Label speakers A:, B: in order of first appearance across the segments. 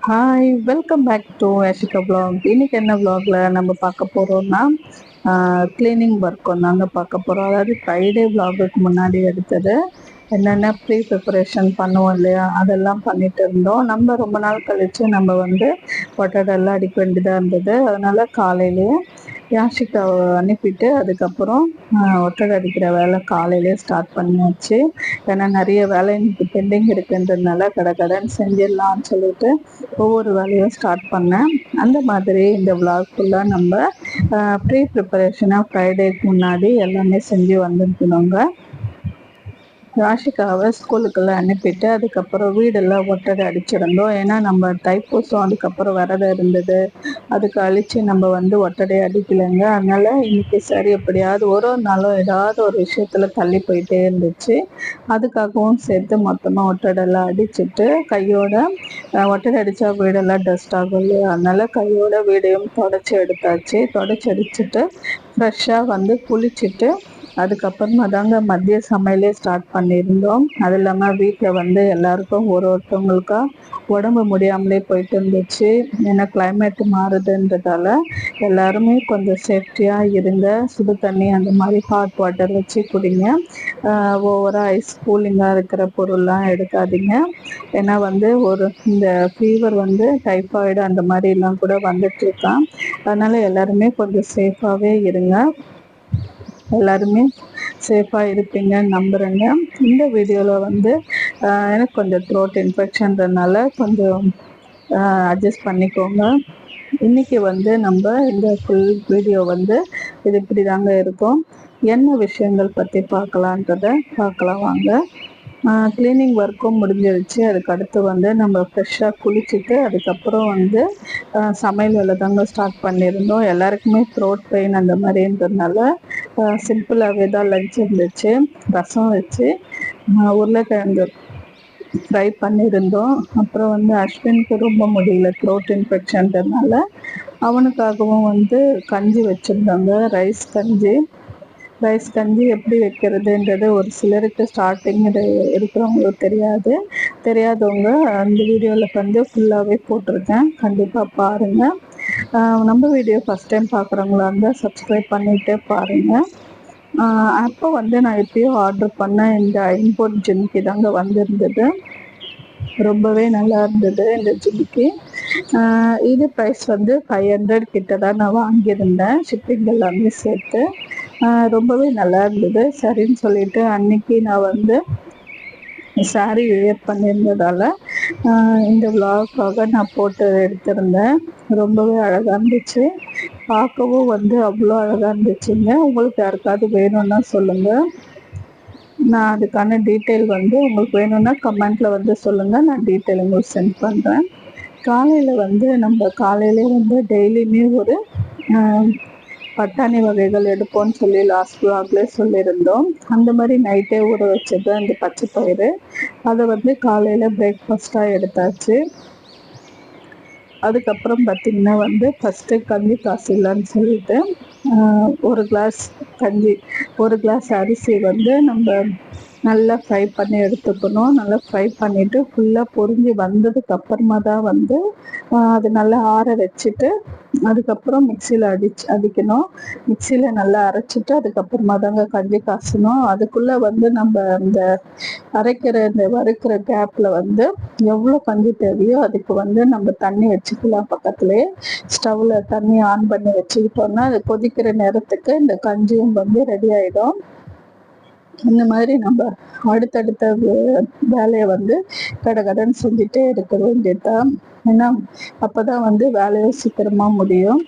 A: Hi, welcome back to Yashika vlog. இன்னைக்கு என்ன vlogல நம்ம பார்க்க போறோம்னா கிளீனிங் ஒர்க் ஒன்றாங்க பார்க்க போகிறோம். அதாவது ஃப்ரைடே vlogக்கு முன்னாடி எடுத்தது. என்னென்ன ப்ரிப்பரேஷன் பண்ணுவோம் இல்லையா, அதெல்லாம் பண்ணிட்டு இருந்தோம். நம்ம ரொம்ப நாள் கழித்து நம்ம வந்து ஒட்டடெல்லாம் அடிக்க வேண்டியதாக இருந்தது. அதனால காலையிலேயே யாஷிகாவை அனுப்பிட்டு அதுக்கப்புறம் ஒட்டடை அடிக்கிற வேலை காலையிலே ஸ்டார்ட் பண்ணியாச்சு. ஏன்னா நிறைய வேலை இன்னைக்கு பெண்டிங் இருக்குன்றதுனால கடன்னு செஞ்சிடலாம்னு சொல்லிட்டு ஒவ்வொரு வேலையும் ஸ்டார்ட் பண்ணேன். அந்த மாதிரி இந்த vlog ஃபுல்லாக நம்ம ப்ரீ ப்ரிப்பரேஷனாக ஃப்ரைடேக்கு முன்னாடி எல்லாமே செஞ்சு வந்துருக்கணுங்க. ராஷிகாவை ஸ்கூலுக்கெல்லாம் அனுப்பிட்டு அதுக்கப்புறம் வீடெல்லாம் ஒட்டடை அடிச்சிருந்தோம். ஏன்னா நம்ம தைப்பூசம் அதுக்கப்புறம் விரதம் இருந்தது, அதுக்கு அழித்து நம்ம வந்து ஒட்டடை அடிக்கலைங்க. அதனால் இன்றைக்கி சரி எப்படியாவது ஒரு நாளும் ஏதாவது ஒரு விஷயத்தில் தள்ளி போயிட்டே இருந்துச்சு. அதுக்காகவும் சேர்த்து மொத்தமாக ஒட்டடெல்லாம் அடிச்சுட்டு கையோட ஒட்டடை அடித்தா வீடெல்லாம் டஸ்ட் ஆகும் இல்லையா, அதனால் கையோட வீடையும் தொடச்சி எடுத்தாச்சு. தொடச்சி அடிச்சுட்டு ஃப்ரெஷ்ஷாக வந்து குளிச்சுட்டு அதுக்கப்புறமா தாங்க மதிய சமையலே ஸ்டார்ட் பண்ணியிருந்தோம். அது இல்லாமல் வீட்டில் வந்து எல்லாருக்கும் ஒருத்தவங்களுக்கா உடம்பு முடியாமலே போயிட்டு இருந்துச்சு. ஏன்னா கிளைமேட் மாறுதுன்றதால எல்லாருமே கொஞ்சம் சேஃப்டியாக இருங்க. சுடு தண்ணி அந்த மாதிரி ஹாட் வாட்டர் வச்சு குடிங்க. ஓவராக ஐஸ் கூலிங்காக இருக்கிற பொருள்லாம் எடுக்காதீங்க. ஏன்னா வந்து இந்த ஃபீவர் வந்து டைஃபாய்டு அந்த மாதிரிலாம் கூட வந்துட்டுருக்கான். அதனால் எல்லாருமே கொஞ்சம் சேஃபாகவே இருங்க. எல்லாருமே சேஃபாக இருப்பீங்கன்னு நம்புகிறேங்க. இந்த வீடியோவில் வந்து எனக்கு கொஞ்சம் த்ரோட் இன்ஃபெக்ஷன்றதுனால கொஞ்சம் அட்ஜஸ்ட் பண்ணிக்கோங்க. இன்றைக்கி வந்து நம்ம இந்த ஃபுல் வீடியோ வந்து இது இப்படி தாங்க இருக்கும். என்ன விஷயங்கள் பற்றி பார்க்கலான்றதை பார்க்கலாம் வாங்க. க்ளீனிங் ஒர்க்கும் முடிஞ்சிருச்சு. அதுக்கு அடுத்து வந்து நம்ம ஃப்ரெஷ்ஷாக குளிச்சுட்டு அதுக்கப்புறம் வந்து சமையல் வேலை தாங்க ஸ்டார்ட் பண்ணியிருந்தோம். எல்லாருக்குமே த்ரோட் பெயின் அந்த மாதிரின்றதுனால சிம்பிளாகவே தான் லஞ்ச் இருந்துச்சு. ரசம் வச்சு உருளைக்கிழங்கு ஃப்ரை பண்ணியிருந்தோம். அப்புறம் வந்து அஸ்வினுக்கு ரொம்ப முடியல த்ரோட் இன்ஃபெக்ஷன்றதுனால அவனுக்காகவும் வந்து கஞ்சி வச்சுருந்தாங்க. ரைஸ் கஞ்சி எப்படி வைக்கிறதுன்றது ஒரு சிலருக்கு ஸ்டார்டிங் இருக்கிறவங்களுக்கு தெரியாதவங்க அந்த வீடியோவில் வந்து ஃபுல்லாகவே போட்டிருக்கேன், கண்டிப்பாக பாருங்கள். நம்ம வீடியோ ஃபஸ்ட் டைம் பார்க்குறவங்களா இருந்தால் சப்ஸ்கிரைப் பண்ணிவிட்டு பாருங்கள். அப்போ வந்து நான் எப்பயோ ஆர்டர் பண்ணேன் இந்த இம்போர்ட் ஜிமிக்கி தாங்க வந்திருந்தது. ரொம்பவே நல்லா இருந்தது இந்த ஜிமிக்கி. இது ப்ரைஸ் வந்து 500 கிட்ட தான் நான் வாங்கியிருந்தேன், ஷிப்பிங் எல்லாமே சேர்த்து. ரொம்பவே நல்லா இருந்தது. சரின்னு சொல்லிட்டு அன்னைக்கு நான் வந்து சாரீ வியர் பண்ணியிருந்ததால் இந்த விலாக்காக நான் போட்டு எடுத்திருந்தேன். ரொம்பவே அழகாக இருந்துச்சு. பார்க்கவும் வந்து அவ்வளோ அழகாக இருந்துச்சுங்க. உங்களுக்கு யாருக்காவது வேணும்னா சொல்லுங்கள். நான் அதுக்கான டீட்டெயில் வந்து உங்களுக்கு வேணும்னா கமெண்ட்டில் வந்து சொல்லுங்கள், நான் டீட்டெயில் உங்களுக்கு சென்ட் பண்ணுறேன். காலையில் வந்து நம்ம காலையிலே வந்து டெய்லியுமே ஒரு பட்டாணி வகைகள் எடுப்போம்னு சொல்லி லாஸ்ட் vlogலே சொல்லியிருந்தோம். அந்த மாதிரி நைட்டே ஊற வச்சது அந்த பச்சை பயிறு, அதை வந்து காலையில் பிரேக்ஃபாஸ்ட்டாக எடுத்தாச்சு. அதுக்கப்புறம் பார்த்திங்கன்னா வந்து ஃபஸ்ட்டு கஞ்சி காய்ச்சிடலான்னு சொல்லிட்டு ஒரு கிளாஸ் கஞ்சி, ஒரு கிளாஸ் அரிசி வந்து நம்ம நல்லா ஃப்ரை பண்ணி எடுத்துக்கணும். நல்லா ஃப்ரை பண்ணிவிட்டு ஃபுல்லாக பொரிஞ்சு வந்ததுக்கப்புறமா தான் வந்து அது நல்லா ஆற வச்சுட்டு அதுக்கப்புறம் மிக்சியில் அடிக்கணும். மிக்சியில் நல்லா அரைச்சிட்டு அதுக்கப்புறமா தாங்க கஞ்சி காய்ச்சணும். அதுக்குள்ளே வந்து நம்ம இந்த வறுக்கிற கேப்பில் வந்து எவ்வளோ கஞ்சி தேவையோ அதுக்கு வந்து நம்ம தண்ணி வச்சுக்கலாம். பக்கத்துலேயே ஸ்டவ்வில் தண்ணி ஆன் பண்ணி வச்சுக்கிட்டோம்னா அது கொதிக்கிற நேரத்துக்கு இந்த கஞ்சியும் வந்து ரெடி ஆகிடும். இந்த மாதிரி நம்ம அடுத்தடுத்த வேலையை வந்து கடன்னு செஞ்சுட்டே இருக்க வேண்டியதுதான். ஏன்னா அப்போ தான் வந்து வேலையும் சீக்கிரமாக முடியும்.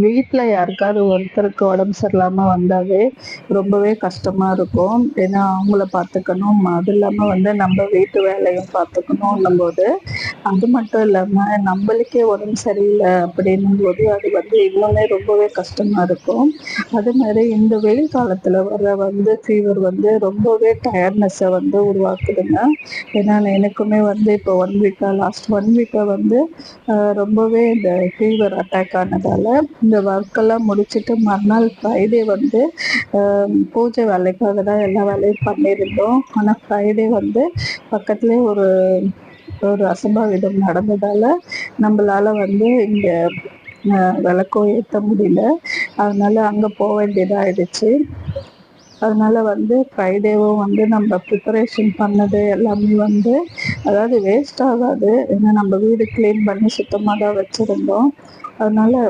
A: வீட்ல யாருக்காவது ஒருத்தருக்கு உடம்பு சரியில்லாம வந்தாவே ரொம்பவே கஷ்டமா இருக்கும். ஏன்னா அவங்கள பார்த்துக்கணும். அது இல்லாம வந்து நம்ம வீட்டு வேலையும் பார்த்துக்கணுன்னும்போது, அது மட்டும் இல்லாம நம்மளுக்கே உடம்பு சரியில்ல அப்படின்னும்போது, அது வந்து இன்னுமே ரொம்பவே கஷ்டமா இருக்கும். அது மாரி இந்த வெயில் காலத்துல வர வந்து ஃபீவர் வந்து ரொம்பவே டயர்ட்னஸ வந்து உருவாக்குதுங்க. ஏன்னா எனக்குமே வந்து இப்போ 1 வீக்கா லாஸ்ட் 1 வீக்கா வந்து ரொம்பவே இந்த ஃபீவர் அட்டாக் ஆனதால, இந்த ஒர்க்கெல்லாம் முடிச்சுட்டு மறுநாள் ஃப்ரைடே வந்து பூஜை வேலைக்காக தான் எல்லா வேலையும் பண்ணியிருந்தோம். ஆனா ஃப்ரைடே வந்து பக்கத்திலேயே ஒரு ஒரு அசம்பாவிதம் நடந்ததால, நம்பளால வந்து இங்க விளக்கும் ஏத்த முடியல. அதனால அங்க வேண்டியதா ஆயிடுச்சு. அதனால வந்து ஃப்ரைடேவும் வந்து நம்ம ப்ரிப்பரேஷன் பண்ணது எல்லாமே வந்து அதாவது வேஸ்ட் ஆகாது. ஏன்னா நம்ம வீடு கிளீன் பண்ணி சுத்தமா தான் வச்சிருந்தோம். அதனால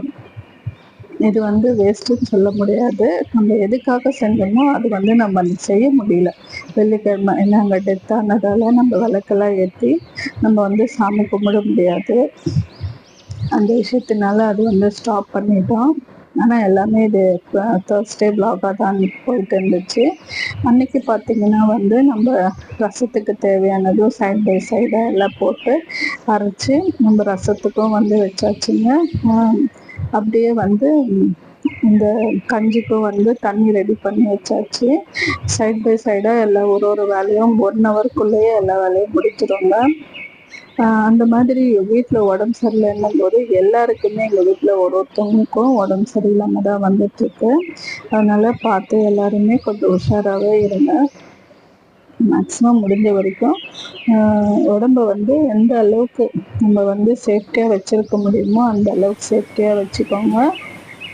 A: இது வந்து வேஸ்ட்டுன்னு சொல்ல முடியாது. நம்ம எதுக்காக செஞ்சோமோ அது வந்து நம்ம அன்னைக்கு செய்ய முடியல. வெள்ளிக்கிழமை ஏன்னா அங்க டெத் ஆனதால நம்ம விளக்கெல்லாம் ஏத்தி நம்ம வந்து சாமி கும்பிட முடியாது. அந்த விஷயத்தினால அது வந்து ஸ்டாப் பண்ணிட்டோம். ஆனா எல்லாமே இது தேர்ஸ்டே வ்ளாகா தான் அன்னைக்கு போயிட்டு இருந்துச்சு. அன்னைக்கு பார்த்தீங்கன்னா வந்து நம்ம ரசத்துக்கு தேவையானதும் சைட் பை சைடா எல்லாம் போட்டு அரைச்சு நம்ம ரசத்துக்கும் வந்து வச்சாச்சுங்க. அப்படியே வந்து இந்த கஞ்சிக்கும் வந்து தண்ணி ரெடி பண்ணி வச்சாச்சு. சைட் பை சைடா எல்லாம் ஒரு ஒரு வேலையும் 1 ஹவருக்குள்ளேயே எல்லா வேலையும் முடிச்சிடுங்க. அந்த மாதிரி வீட்ல உடம்பு சரியில்லைன்னும்போது எல்லாருக்குமே எங்கள் வீட்டில் ஒருத்தவங்களுக்கும் உடம்பு சரியில்லாம தான் வந்துட்டுருக்கு. அதனால பார்த்து எல்லாருமே கொஞ்சம் உஷாராகவே இருங்க. மேக்ஸிமம் முடிஞ்ச வரைக்கும் உடம்ப வந்து எந்த அளவுக்கு நம்ம வந்து சேஃப்டியாக வச்சுருக்க முடியுமோ அந்த அளவுக்கு சேஃப்டியாக வச்சுக்கோங்க.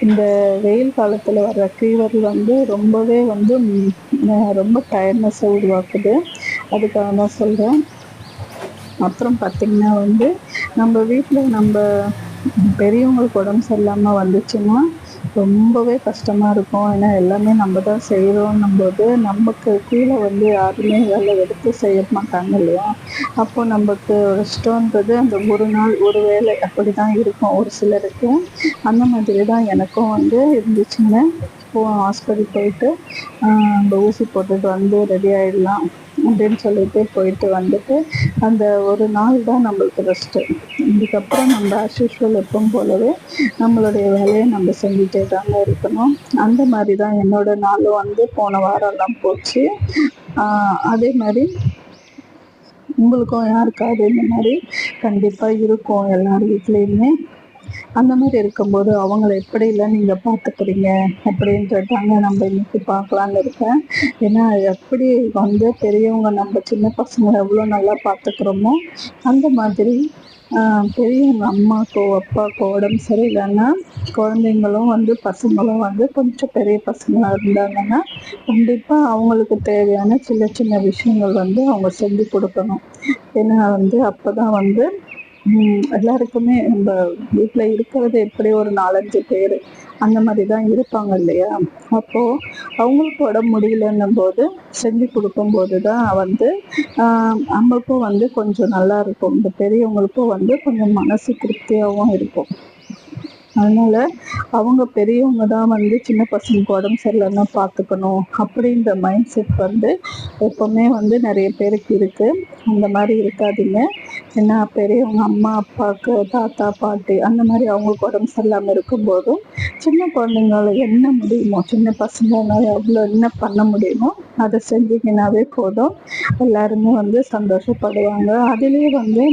A: இந்த வெயில் காலத்தில் வர்ற ஃபீவர் வந்து ரொம்பவே வந்து ரொம்ப டயர்ட்னஸை உருவாக்குது. அதுக்காக தான் சொல்கிறேன். அப்புறம் பார்த்திங்கன்னா வந்து நம்ம வீட்டில் நம்ம பெரியவங்களுக்கு உடம்பு சரியில்லாமல் வந்துச்சுன்னா ரொம்பவே கஷ்டமாக இருக்கும். ஏன்னா எல்லாமே நம்ம தான் செய்கிறோன்னும்போது நமக்கு கீழே வந்து யாருமே வேலை எடுத்து செய்ய மாட்டாங்க இல்லையா? அப்போ நமக்கு இஷ்டன்றது அந்த ஒரு நாள் ஒரு வேலை அப்படி தான் இருக்கும் ஒரு சிலருக்கு. அந்த மாதிரி தான் எனக்கும் வந்து இருந்துச்சுங்க. ஹாஸ்பிட்டல் போயிட்டு நம்ம ஊசி போட்டுட்டு வந்து ரெடி ஆகிடலாம் அப்படின்னு சொல்லிட்டு போயிட்டு வந்துட்டு அந்த ஒரு நாள் தான் நம்மளுக்கு ரெஸ்ட்டு. இதுக்கப்புறம் நம்ம ஆஸ் யூஷுவல் எப்பவும் போலவே நம்மளுடைய வேலையை நம்ம செஞ்சுட்டே தாங்க இருக்கணும். அந்த மாதிரி தான் என்னோட நாளும் வந்து போன வாரம்லாம் போச்சு. அதே மாதிரி உங்களுக்கும் யாருக்காவது இந்த மாதிரி கண்டிப்பாக இருக்கும் எல்லார் வீட்லேயுமே. அந்த மாதிரி இருக்கும்போது அவங்கள எப்படிலாம் நீங்கள் பார்த்துக்கிறீங்க அப்படின்றதாங்க நம்ம இன்னைக்கு பார்க்கலான்னு இருக்கேன். ஏன்னா எப்படி வந்து பெரியவங்க நம்ம சின்ன பசங்களை எவ்வளோ நல்லா பார்த்துக்கிறோமோ அந்த மாதிரி பெரியவங்க அம்மாக்கோ அப்பாக்கோ உடம்பு சரியில்லைன்னா குழந்தைங்களும் வந்து பசங்களும் வந்து கொஞ்சம் பெரிய பசங்களாக இருந்தாங்கன்னா கண்டிப்பாக அவங்களுக்கு தேவையான சின்ன சின்ன விஷயங்கள் வந்து அவங்க செஞ்சு கொடுக்கணும். ஏன்னா வந்து அப்போ தான் வந்து எல்லாருக்குமே நம்ம வீட்டில் இருக்கிறது எப்படி ஒரு 4-5 பேர் அந்த மாதிரி தான் இருப்பாங்க இல்லையா? அப்போது அவங்களுக்கு உடம்பு முடியலன்னும் போது செஞ்சு கொடுக்கும்போது தான் வந்து நம்மளுக்கும் வந்து கொஞ்சம் நல்லா இருக்கும். இந்த பெரியவங்களுக்கும் வந்து கொஞ்சம் மனசு திருப்தியாகவும் இருக்கும். அதனால அவங்க பெரியவங்க தான் வந்து சின்ன பசங்களுக்கு உடம்பு சரியில்லைன்னா பார்த்துக்கணும் அப்படின்ற மைண்ட் செட் வந்து எப்போவுமே வந்து நிறைய பேருக்கு இருக்குது. அந்த மாதிரி இருக்காதீங்க. ஏன்னா பெரியவங்க அம்மா அப்பாவுக்கு தாத்தா பாட்டி அந்த மாதிரி அவங்களுக்கு உடம்பு சரியில்லாமல் இருக்கும்போதும் சின்ன குழந்தைங்கள என்ன முடியுமோ சின்ன பசங்களால எவ்வளோ என்ன பண்ண முடியுமோ அதை செஞ்சீங்கன்னாவே போதும். எல்லாருமே வந்து சந்தோஷப்படுவாங்க. அதுலேயே வந்து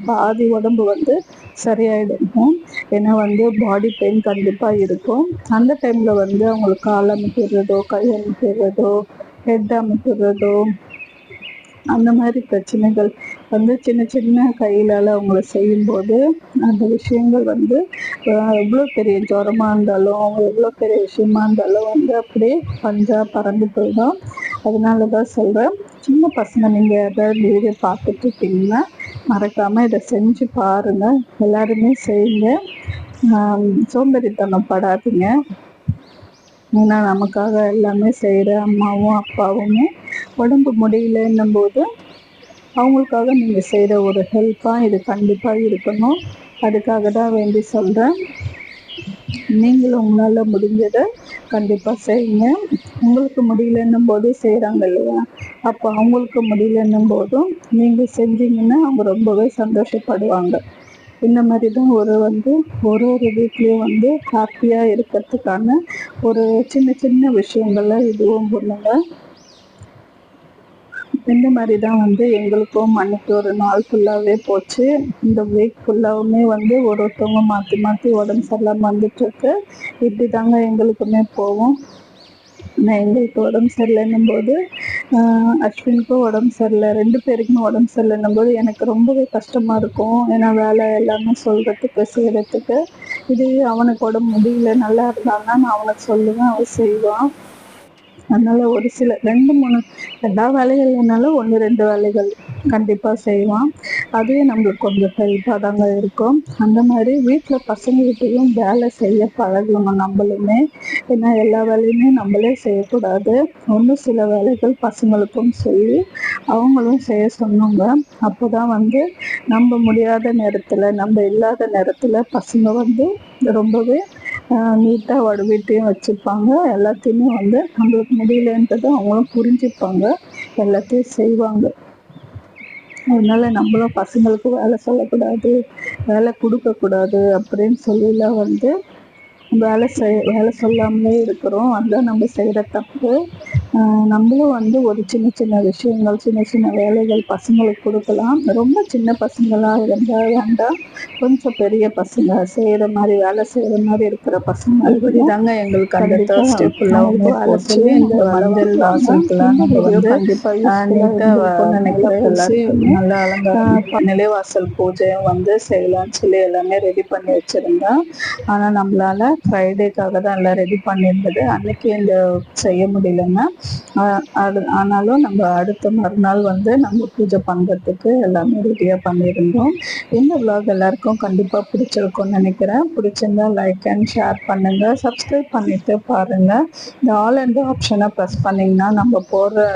A: பாதி உடம்பு வந்து சரியாயிடும். ஏன்னா வந்து பாடி பெயின் கண்டிப்பாக இருக்கும். அந்த டைமில் வந்து அவங்களுக்கு கால் அமுக்கிடுறதோ கை அமுக்கிடுறதோ ஹெட் அமுக்கிடுறதோ அந்த மாதிரி பிரச்சனைகள் வந்து சின்ன சின்ன கையிலால் அவங்கள செய்யும்போது அந்த விஷயங்கள் வந்து எவ்வளோ பெரிய ஜுரமாக இருந்தாலும் அவங்க எவ்வளோ பெரிய விஷயமா இருந்தாலும் வந்து அப்படியே பஞ்சாக பறந்து போயிடும். அதனால தான் சொல்கிறேன், சின்ன பசங்க நீங்கள் ஏதாவது வீடியோ பார்த்துட்ருக்கீங்கன்னா மறக்காமல் இதை செஞ்சு பாருங்கள். எல்லாருமே செய்யுங்க. சோம்பேறித்தனம் படாதீங்க. ஏன்னா நமக்காக எல்லாமே செய்கிற அம்மாவும் அப்பாவுமே உடம்பு முடியலன்னும் போது அவங்களுக்காக நீங்கள் செய்கிற ஒரு ஹெல்ப்பாக இது கண்டிப்பாக இருக்கணும். அதுக்காக தான் வேண்டி சொல்கிறேன். நீங்களும் உங்களால் முடிஞ்சதை கண்டிப்பாக செய்யுங்க. உங்களுக்கு முடியலன்னும் போது செய்கிறாங்க இல்லையா, அப்போ அவங்களுக்கு முடியலன்னும் போதும் நீங்கள் செஞ்சீங்கன்னா அவங்க ரொம்பவே சந்தோஷப்படுவாங்க. இந்த மாதிரி தான் ஒரு ஒரு வீட்லேயும் ஹாப்பியாக இருக்கிறதுக்கான ஒரு சின்ன சின்ன விஷயங்களை இதுவும் பண்ணுங்க. இந்த மாதிரி தான் எங்களுக்கும் அன்னைக்கு ஒரு நாள் ஃபுல்லாகவே போச்சு. இந்த வீக் ஃபுல்லாகவுமே ஒருத்தவங்க மாற்றி மாற்றி உடம்பு சரியில்லாமல் வந்துட்டுருக்கு. இப்படி தாங்க எங்களுக்குமே போகும். நான் எங்களுக்கு உடம்பு சரியில்லைன்னும் போது அஸ்வினுக்கும் உடம்பு சரியில்லை, 2 பேருக்குமே உடம்பு சரியில்லைன்னும் போது எனக்கு ரொம்பவே கஷ்டமாக இருக்கும். ஏன்னா வேலை எல்லாமே சொல்கிறதுக்கு செய்கிறதுக்கு. இது அவனுக்கு உடம்பு முடியல நல்லா இருந்தாங்கன்னா நான் அவனுக்கு சொல்லுவேன், அவன் செய்வான். அதனால் ஒரு சில 2, 3 எல்லா வேலைகள் இல்லைனாலும் 1, 2 வேலைகள் கண்டிப்பாக செய்வான். அதுவே நம்மளுக்கு கொஞ்சம் ஹெல்ப்பாக தாங்க இருக்கும். அந்த மாதிரி வீட்டில் பசங்கள்கிட்டையும் வேலை செய்ய பழகணும் நம்மளுமே. ஏன்னா எல்லா வேலையுமே நம்மளே செய்யக்கூடாது. ஒன்றும் சில வேலைகள் பசங்களுக்கும் சொல்லி அவங்களும் செய்ய சொன்னாங்க. அப்போ தான் நம்ம முடியாத நேரத்தில், நம்ம இல்லாத நேரத்தில் பசங்க ரொம்பவே நீட்டாக வீட்டையும் வச்சுப்பாங்க. எல்லாத்தையுமே நம்மளுக்கு முடியலன்றதை அவங்களும் புரிஞ்சுப்பாங்க, எல்லாத்தையும் செய்வாங்க. அதனால நம்மளும் பசங்களுக்கு வேலை சொல்லக்கூடாது, வேலை கொடுக்கக்கூடாது அப்படின்னு சொல்லிலாம் வேலை சொல்லாமலே இருக்கிறோம். அதுதான் நம்ம செய்கிற தப்பு. நம்மளும் ஒரு சின்ன சின்ன விஷயங்கள், சின்ன சின்ன வேலைகள் பசங்களுக்கு கொடுக்கலாம். ரொம்ப சின்ன பசங்களாக இருந்தால் வேண்டாம், கொஞ்சம் பெரிய பசங்க செய்கிற மாதிரி, வேலை செய்கிற மாதிரி இருக்கிற பசங்க. இப்படி தாங்க எங்களுக்கு அந்த தேர்ஸ்டே ஃபுல்லாக வேலை சொல்லி இந்த மஞ்சள் வாசலுக்கெல்லாம் நம்ம கண்டிப்பாக நீட்டாக நினைக்கிறேன். நல்லா அலங்காரம் நிலைவாசல் பூஜையும் செய்யலாம்னு சொல்லி எல்லாமே ரெடி பண்ணி வச்சுருந்தேன். ஆனால் நம்மளால் ஃப்ரைடேக்காக தான் எல்லாம் ரெடி பண்ணியிருந்தது. அன்னைக்கு இந்த செய்ய முடியலங்க. ஆனாலும் நம்ம அடுத்த மறுநாள் நம்ம பூஜை பண்ணுறதுக்கு எல்லாமே ரெடியாக பண்ணியிருந்தோம். இந்த விலாக் எல்லாருக்கும் கண்டிப்பாக பிடிச்சிருக்கும்னு நினைக்கிறேன். பிடிச்சிருந்தா லைக் அண்ட் ஷேர் பண்ணுங்கள், சப்ஸ்கிரைப் பண்ணிவிட்டு பாருங்கள். இந்த ஆல் அண்ட் ஆப்ஷனை ப்ரெஸ் பண்ணிங்கன்னா நம்ம போடுற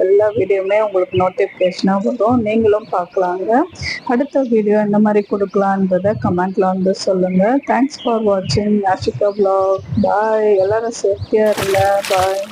A: எல்லா வீடியோவுமே உங்களுக்கு நோட்டிஃபிகேஷனாக வரும், நீங்களும் பார்க்கலாங்க. அடுத்த வீடியோ இந்த மாதிரி கொடுக்கலான்றதை கமெண்ட்ல சொல்லுங்கள். தேங்க்ஸ் ஃபார் வாட்சிங் ஆஷிகா விலாக். பாய். எல்லாரும் சேஃப்டியாக இருங்க. பாய்.